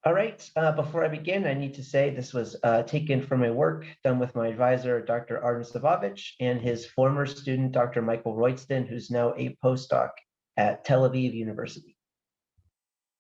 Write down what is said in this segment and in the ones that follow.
All right, before I begin, I need to say this was taken from a work done with my advisor, Dr. Arden Savovich, and his former student, Dr. Michael Royston, who's now a postdoc at Tel Aviv University.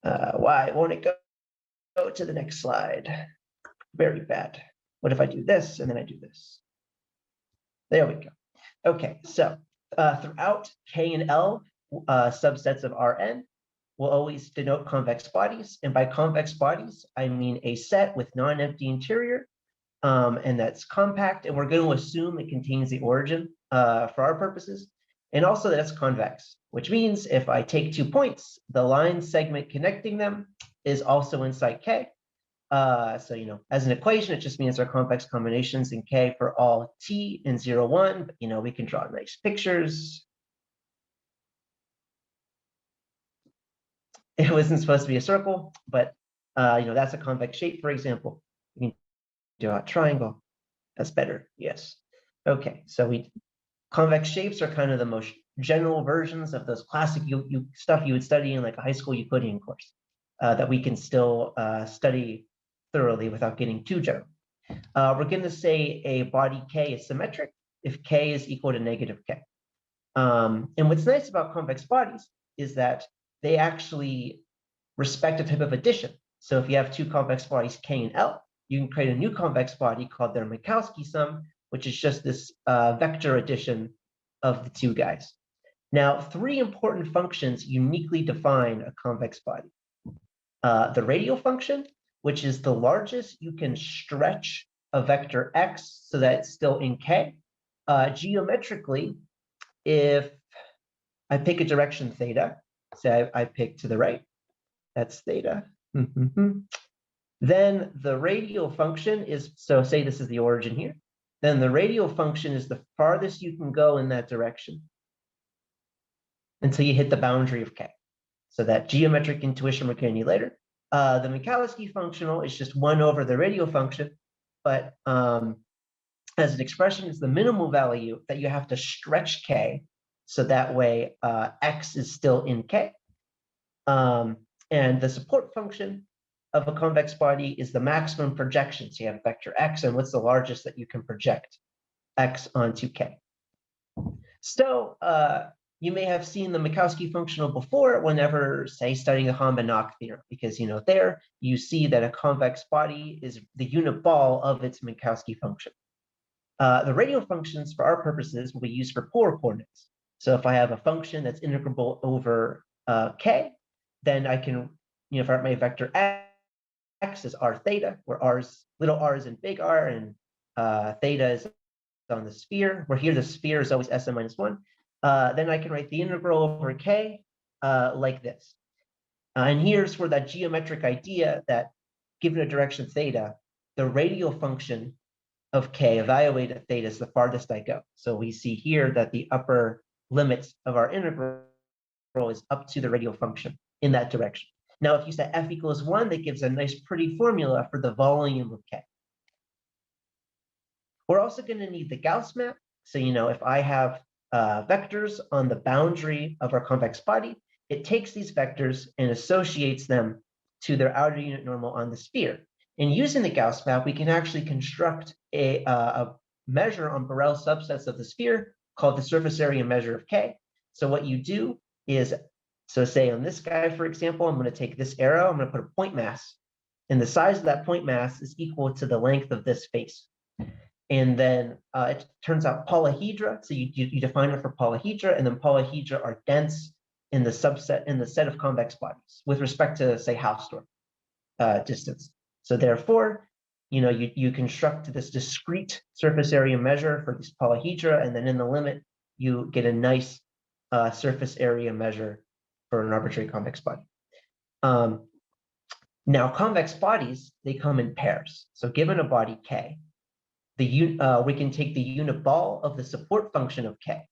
Why won't it go to the next slide? Very bad. What if I do this and then I do this? There we go. Okay, so throughout K and L subsets of Rn, will always denote convex bodies. And by convex bodies, I mean a set with non-empty interior, and that's compact. And we're going to assume it contains the origin for our purposes. And also that's convex, which means if I take 2 points, the line segment connecting them is also inside K. So, as an equation, it just means they're convex combinations in K for all T in 0, 1. But, we can draw nice pictures. It wasn't supposed to be a circle, but that's a convex shape, for example. You can draw a triangle. That's better, yes. Okay, so convex shapes are kind of the most general versions of those classic stuff you would study in like a high school Euclidean course that we can still study thoroughly without getting too general. We're going to say a body K is symmetric if K is equal to negative K. And what's nice about convex bodies is that they actually respect a type of addition. So if you have 2 convex bodies, K and L, you can create a new convex body called their Minkowski sum, which is just this vector addition of the 2 guys. Now, 3 important functions uniquely define a convex body. The radial function, which is the largest you can stretch a vector x so that it's still in K. Geometrically, if I pick a direction theta, say I pick to the right, that's theta. Then the radial function is, so say this is the origin here, then the radial function is the farthest you can go in that direction until you hit the boundary of K. So that geometric intuition we're going to need later. The Minkowski functional is just 1 over the radial function, but as an expression, it's the minimal value that you have to stretch K, so that way x is still in K. And the support function of a convex body is the maximum projection. So you have vector x, and what's the largest that you can project x onto K. So you may have seen the Minkowski functional before whenever, say, studying the Hahn-Banach theorem, because there you see that a convex body is the unit ball of its Minkowski function. The radial functions, for our purposes, will be used for polar coordinates. So if I have a function that's integrable over K, then I can, if my vector x is r theta, where little r is in big R, and theta is on the sphere, where here the sphere is always Sn minus 1. Then I can write the integral over K like this. And here's where that geometric idea that given a direction theta, the radial function of K evaluated at theta is the farthest I go. So we see here that the upper limit of our integral is up to the radial function in that direction. Now, if you set f equals 1, that gives a nice pretty formula for the volume of K. We're also going to need the Gauss map. So, if I have vectors on the boundary of our convex body, it takes these vectors and associates them to their outer unit normal on the sphere. And using the Gauss map, we can actually construct a measure on Borel subsets of the sphere called the surface area measure of K. So what you do is, so say on this guy, for example, I'm going to take this arrow, I'm going to put a point mass, and the size of that point mass is equal to the length of this face. And then it turns out polyhedra, so you define it for polyhedra, and then polyhedra are dense in the set of convex bodies with respect to, say, Hausdorff distance. So therefore, you construct this discrete surface area measure for this polyhedra, and then in the limit, you get a nice surface area measure for an arbitrary convex body. Now, convex bodies, they come in pairs. So given a body K, we can take the unit ball of the support function of K,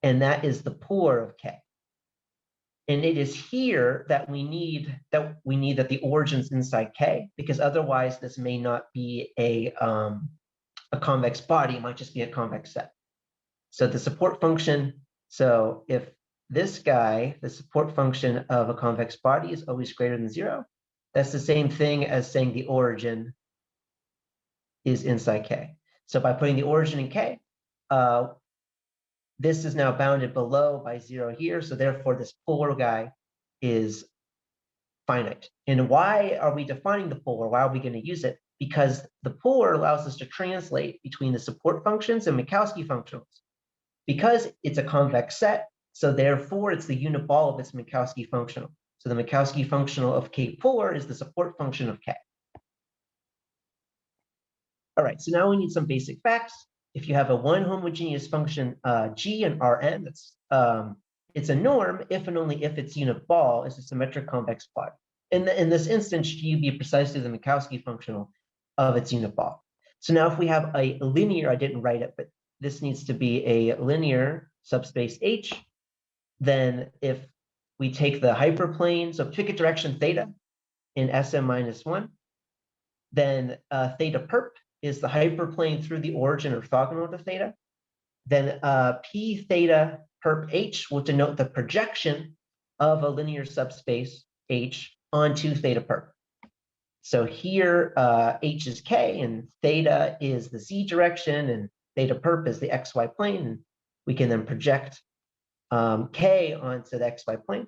and that is the puller of K. And it is here that we need that the origin's inside K, because otherwise this may not be a convex body, it might just be a convex set. So the support function, so if this guy, the support function of a convex body is always greater than 0, That's the same thing as saying the origin is inside K. So by putting the origin in K, this is now bounded below by 0 here. So therefore, this polar guy is finite. And why are we defining the polar? Why are we going to use it? Because the polar allows us to translate between the support functions and Minkowski functionals. Because it's a convex set, so therefore it's the unit ball of its Minkowski functional. So the Minkowski functional of K polar is the support function of K. All right, so now we need some basic facts. If you have a one homogeneous function G and Rn, it's a norm if and only if its unit ball is a symmetric convex plot. In this instance, G would be precisely the Minkowski functional of its unit ball. So now if we have a linear, I didn't write it, but this needs to be a linear subspace H, then if we take the hyperplane, so pick a direction theta in Sm-1, then theta perp is the hyperplane through the origin orthogonal to theta. Then p theta perp H will denote the projection of a linear subspace H onto theta perp. So here, H is K, and theta is the Z direction, and theta perp is the XY plane. And we can then project K onto the XY plane.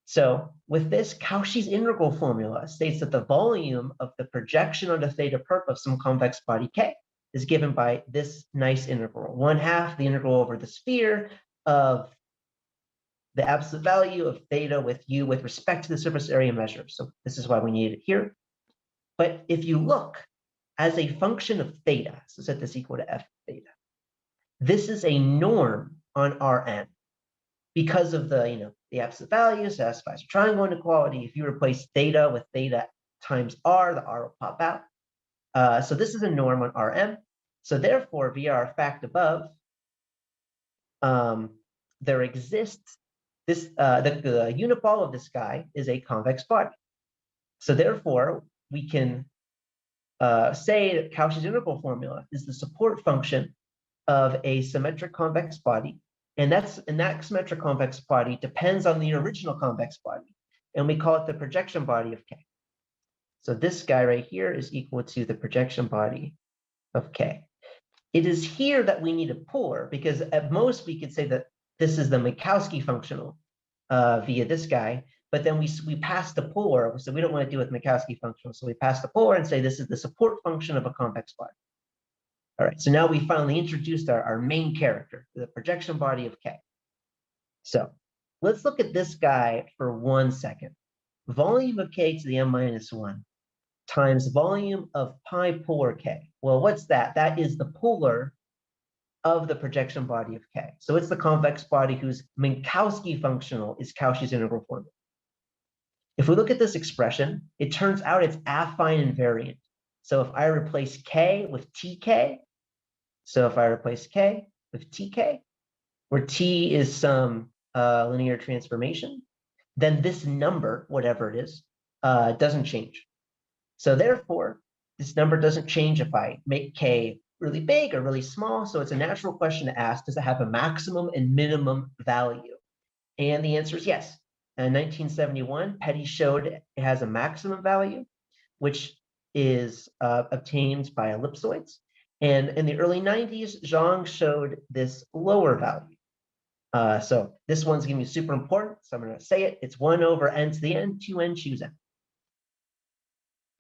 So with this, Cauchy's integral formula states that the volume of the projection onto theta perp of some convex body K is given by this nice integral, 1/2 the integral over the sphere of the absolute value of theta with u with respect to the surface area measure. So this is why we need it here. But if you look as a function of theta, so set this equal to f theta, this is a norm on Rn because of the absolute value satisfies triangle inequality. If you replace theta with theta times r, the r will pop out. So this is a norm on Rm. So therefore, via our fact above, there exists this the unit ball of this guy is a convex body. So therefore, we can say that Cauchy's integral formula is the support function of a symmetric convex body, and that symmetric convex body depends on the original convex body, and we call it the projection body of K. So this guy right here is equal to the projection body of K. It is here that we need a polar, because at most we could say that this is the Minkowski functional via this guy, but then we pass the polar, so we don't want to do with Minkowski functional, so we pass the polar and say this is the support function of a convex body. All right, so now we finally introduced our main character, the projection body of K. So let's look at this guy for 1 second. Volume of K to the m-1 times volume of pi polar K. Well, what's that? That is the polar of the projection body of K. So it's the convex body whose Minkowski functional is Cauchy's integral formula. If we look at this expression, it turns out it's affine invariant. So if I replace K with TK, so if I replace K with TK, where T is some linear transformation, then this number, whatever it is, doesn't change. So therefore, this number doesn't change if I make K really big or really small. So it's a natural question to ask, does it have a maximum and minimum value? And the answer is yes. In 1971, Petty showed it has a maximum value, which is obtained by ellipsoids. And in the early 90s, Zhang showed this lower value. So this one's going to be super important. So I'm going to say it. It's 1 over n to the n, 2n choose n.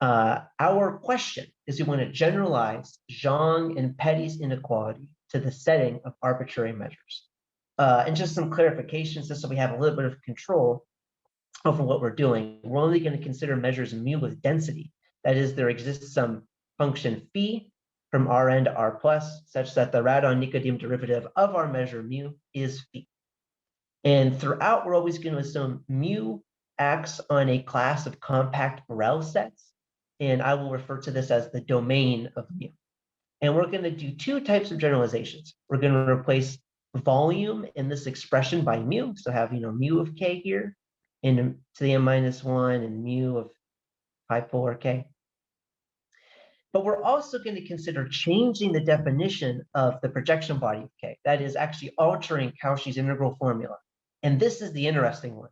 Our question is we want to generalize Zhang and Petty's inequality to the setting of arbitrary measures. And just some clarifications, just so we have a little bit of control over what we're doing. We're only going to consider measures mu with density. That is, there exists some function phi from Rn to R plus, such that the Radon-Nikodym derivative of our measure mu is phi. And throughout, we're always going to assume mu acts on a class of compact Borel sets, and I will refer to this as the domain of mu. And we're going to do 2 types of generalizations. We're going to replace volume in this expression by mu, so have mu of K here, and to the m-1 and mu of pi polar K. But we're also going to consider changing the definition of the projection body of K. That is actually altering Cauchy's integral formula. And this is the interesting one.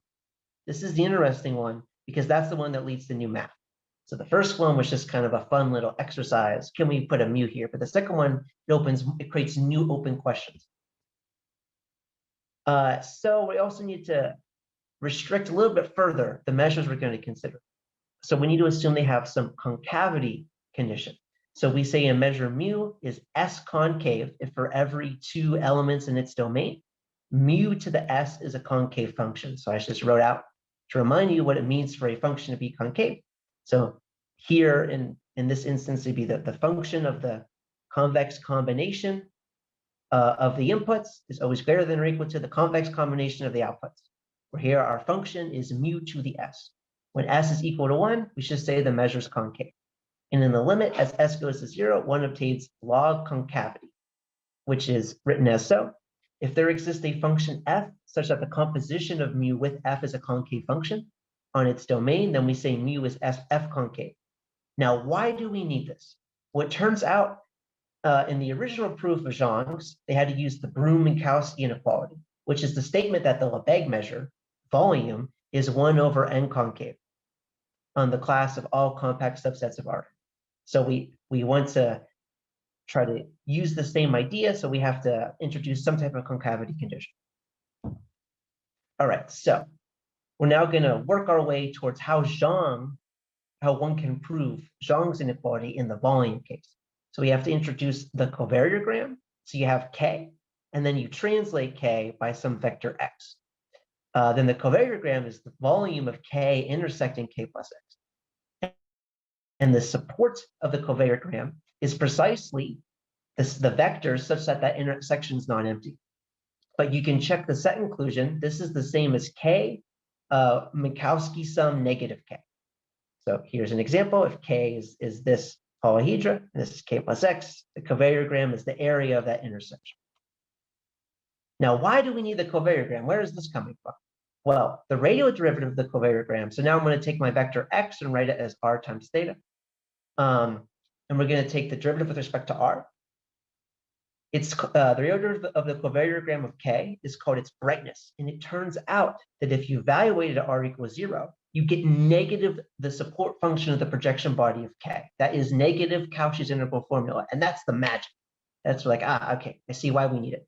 This is the interesting one because that's the one that leads to new math. So the first one was just kind of a fun little exercise. Can we put a mu here? But the second one, it creates new open questions. So we also need to restrict a little bit further the measures we're going to consider. So we need to assume they have some concavity condition. So we say a measure mu is S concave if for every 2 elements in its domain, mu to the S is a concave function. So I just wrote out to remind you what it means for a function to be concave. So here in this instance, it'd be the function of the convex combination of the inputs is always greater than or equal to the convex combination of the outputs. Where here our function is mu to the S. When S is equal to 1, we should say the measure is concave. And in the limit, as S goes to 0, one obtains log concavity, which is written as so. If there exists a function f such that the composition of mu with f is a concave function on its domain, then we say mu is f concave. Now, why do we need this? Well, it turns out in the original proof of Zhang's, they had to use the Broom-Minkowski inequality, which is the statement that the Lebesgue measure, volume, is 1 over n concave on the class of all compact subsets of R. So we want to try to use the same idea, so we have to introduce some type of concavity condition. All right, so we're now going to work our way towards how one can prove Zhang's inequality in the volume case. So we have to introduce the covariogram. So you have k, and then you translate k by some vector x. Then the covariogram is the volume of k intersecting k plus x. And the support of the covariogram is precisely the vectors such that that intersection is not empty. But you can check the set inclusion. This is the same as k, Minkowski sum negative k. So here's an example. If k is this polyhedra, and this is k plus x, the covariogram is the area of that intersection. Now, why do we need the covariogram? Where is this coming from? Well, the radial derivative of the covariogram. So now I'm going to take my vector x and write it as r times theta. And we're going to take the derivative with respect to r. It's the radial derivative of the covariogram of k is called its brightness. And it turns out that if you evaluate it at r equals 0, you get negative the support function of the projection body of k. That is negative Cauchy's integral formula. And that's the magic. That's like, okay, I see why we need it.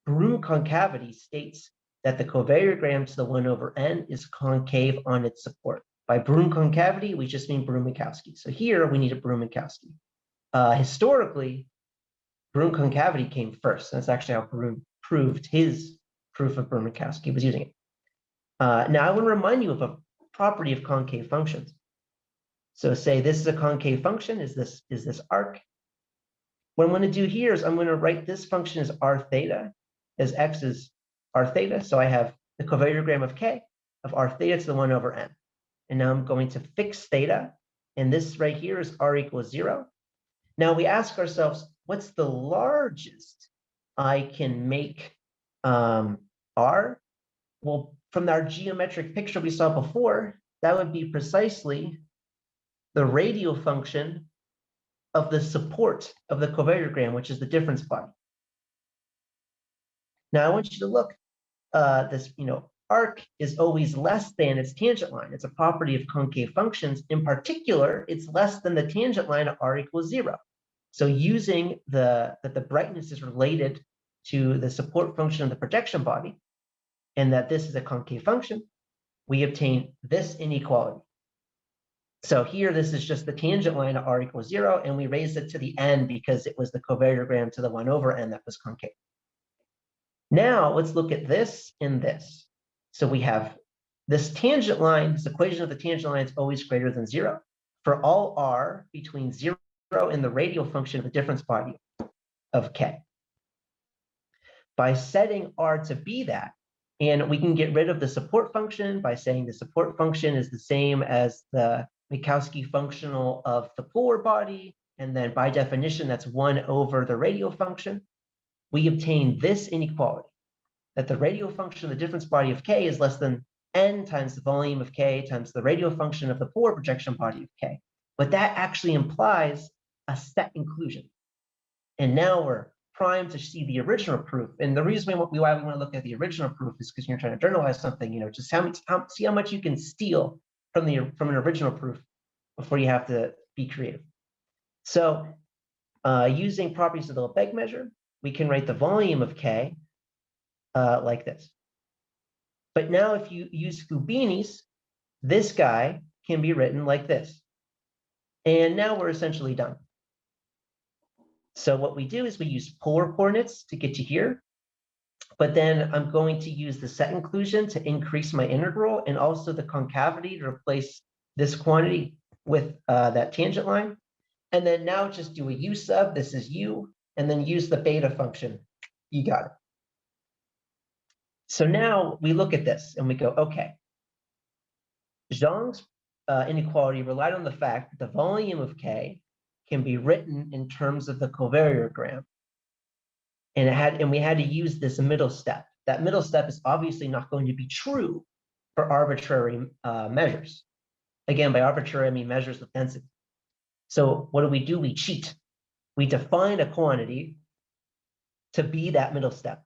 Broom concavity states that the covariogram to the 1 over n is concave on its support. By Broom concavity, we just mean Broom-Minkowski. So here we need a Broom-Minkowski. Historically, Broom concavity came first. That's actually how Broom proved his proof of Broom-Minkowski. He was using it. Now I want to remind you of a property of concave functions. So say this is a concave function, is this arc. What I'm going to do here is I'm going to write this function as r theta, as x is r theta. So I have the covariogram of k of r theta to the 1 over n. And now I'm going to fix theta, and this right here is r equals 0. Now we ask ourselves, what's the largest I can make r? Well, from our geometric picture we saw before, that would be precisely the radial function of the support of the covariogram, which is the difference body. Now I want you to look, this arc is always less than its tangent line. It's a property of concave functions. In particular, it's less than the tangent line at r equals 0. So using that the brightness is related to the support function of the projection body, and that this is a concave function, we obtain this inequality. So here, this is just the tangent line at r equals 0, and we raised it to the n because it was the covariogram to the 1 over n that was concave. Now let's look at this and this. So we have this tangent line, this equation of the tangent line is always greater than 0 for all r between 0 and the radial function of the difference body of k. By setting r to be that, and we can get rid of the support function by saying the support function is the same as the Minkowski functional of the polar body, and then by definition, that's 1 over the radial function. We obtain this inequality, that the radial function of the difference body of k is less than n times the volume of k times the radial function of the polar projection body of k. But that actually implies a set inclusion. And now we're primed to see the original proof. And the reason why we want to look at the original proof is because you're trying to journalize something, just see how much you can steal from an original proof before you have to be creative. So using properties of the Lebesgue measure, we can write the volume of K like this. But now if you use Fubini's, this guy can be written like this. And now we're essentially done. So what we do is we use polar coordinates to get to here. But then I'm going to use the set inclusion to increase my integral, and also the concavity to replace this quantity with that tangent line. And then now just do a u sub, this is u, and then use the beta function. You got it. So now we look at this and we go, okay, Zhang's inequality relied on the fact that the volume of K can be written in terms of the covariogram. And we had to use this middle step. That middle step is obviously not going to be true for arbitrary measures. Again, by arbitrary, I mean measures of density. So what do? We cheat. We define a quantity to be that middle step.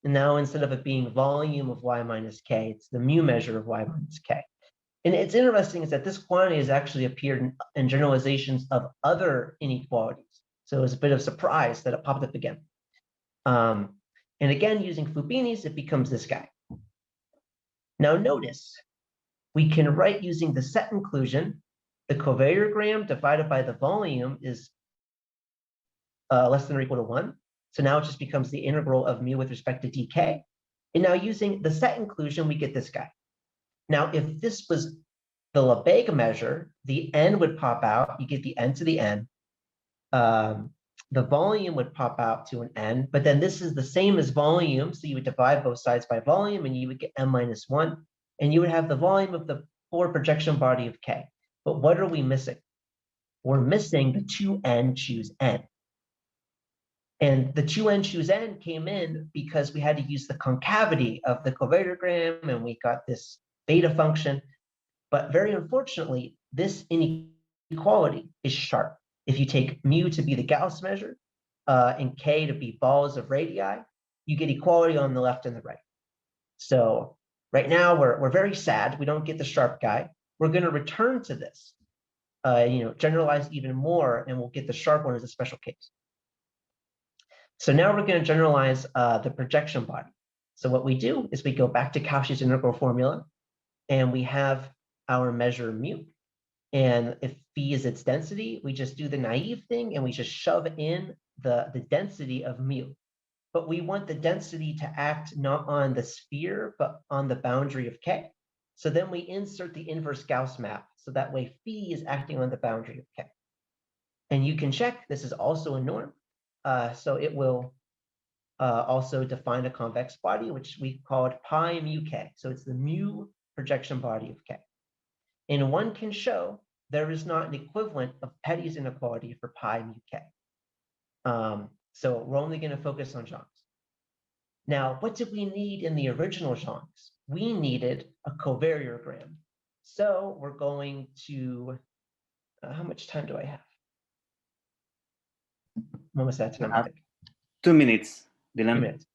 And now instead of it being volume of y minus k, it's the mu measure of y minus k. And it's interesting is that this quantity has actually appeared in generalizations of other inequalities. So it was a bit of surprise that it popped up again. And again, using Fubini's, it becomes this guy. Now notice, we can write using the set inclusion, the covariogram divided by the volume is less than or equal to 1. So now it just becomes the integral of mu with respect to dk. And now using the set inclusion, we get this guy. Now, if this was the Lebesgue measure, the n would pop out. You get the n to the n. The volume would pop out to an n, but then this is the same as volume. So you would divide both sides by volume and you would get n minus 1. And you would have the volume of the forward projection body of K. But what are we missing? We're missing the 2n choose n. And the 2n choose n came in because we had to use the concavity of the covariogram and we got this beta function. But very unfortunately, this inequality is sharp. If you take mu to be the Gauss measure and k to be balls of radii, you get equality on the left and the right. So right now we're very sad. We don't get the sharp guy. We're going to return to this, generalize even more, and we'll get the sharp one as a special case. So now we're going to generalize the projection body. So what we do is we go back to Cauchy's integral formula, and we have our measure mu. And if phi is its density, we just do the naive thing and we just shove in the density of mu. But we want the density to act not on the sphere, but on the boundary of K. So then we insert the inverse Gauss map. So that way phi is acting on the boundary of K. And you can check, this is also a norm. So it will also define a convex body, which we called pi mu K. So it's the mu projection body of K. And one can show there is not an equivalent of Petty's inequality for pi mu K. So we're only going to focus on Zhang's. Now, what did we need in the original Zhang's? We needed a covariogram. So we're going to, how much time do I have? I'm almost out of time, I think. 2 minutes, Dylan. 2 minutes.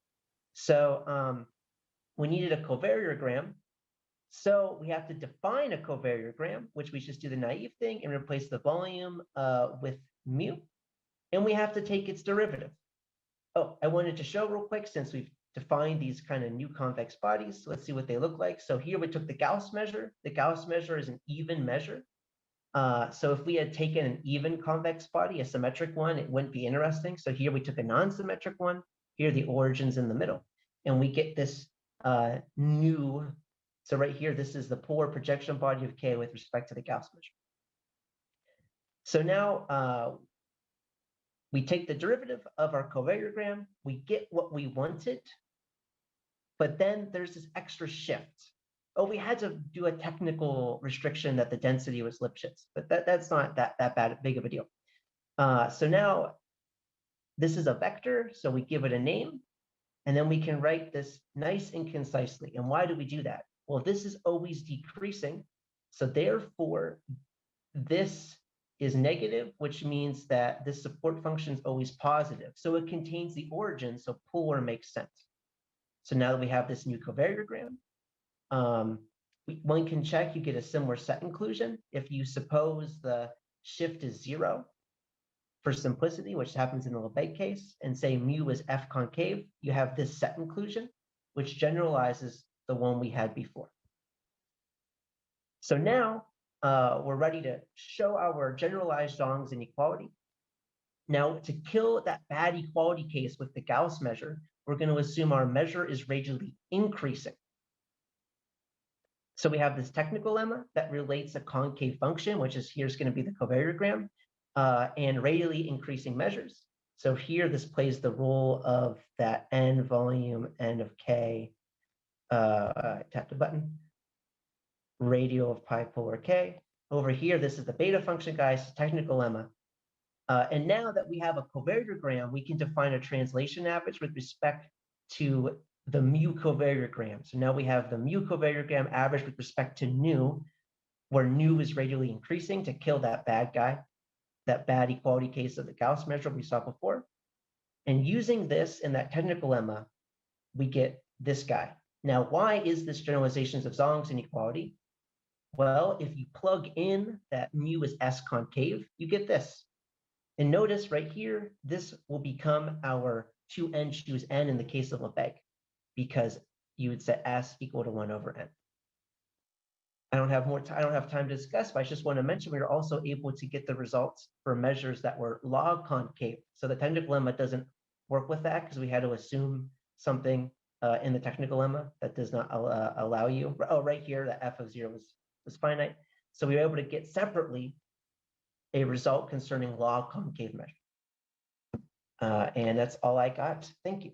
So we needed a covariogram. So we have to define a covariogram, which we just do the naive thing and replace the volume with mu. And we have to take its derivative. Oh, I wanted to show real quick, since we've defined these kind of new convex bodies. So let's see what they look like. So here we took the Gauss measure. The Gauss measure is an even measure. So if we had taken an even convex body, a symmetric one, it wouldn't be interesting. So here we took a non-symmetric one. Here the origin's in the middle. And we get this new. So right here, this is the polar projection body of K with respect to the Gauss measure. So now we take the derivative of our covariogram, we get what we wanted, but then there's this extra shift. Oh, we had to do a technical restriction that the density was Lipschitz, but that's not that big of a deal. So now this is a vector, so we give it a name, and then we can write this nice and concisely. And why do we do that? Well, this is always decreasing. So therefore, this is negative, which means that this support function is always positive. So it contains the origin, so polar makes sense. So now that we have this new covariogram, one can check, you get a similar set inclusion. If you suppose the shift is 0 for simplicity, which happens in the Lebesgue case, and say mu is F concave, you have this set inclusion, which generalizes the one we had before. So now we're ready to show our generalized Zhang's inequality. Now, to kill that bad equality case with the Gauss measure, we're going to assume our measure is radially increasing. So we have this technical lemma that relates a concave function, which is here's going to be the covariagram, and radially increasing measures. So here, this plays the role of that n volume n of k, tap the button, radial of pi polar k. Over here, this is the beta function, guys, technical lemma. And now that we have a covariagram, we can define a translation average with respect to the mu covariagram. So now we have the mu covariagram average with respect to nu, where nu is radially increasing to kill that bad guy, that bad equality case of the Gauss measure we saw before. And using this in that technical lemma, we get this guy. Now, why is this generalizations of Zhang's inequality? Well, if you plug in that mu is S concave, you get this. And notice right here, this will become our 2n choose n in the case of Lebesgue, because you would set S equal to 1 over n. I don't have time to discuss, but I just want to mention we were also able to get the results for measures that were log concave. So the technical lemma doesn't work with that because we had to assume something in the technical lemma that does not allow you. Oh, right here, the f of 0 was finite. So we were able to get separately a result concerning log concave measure. And that's all I got. Thank you.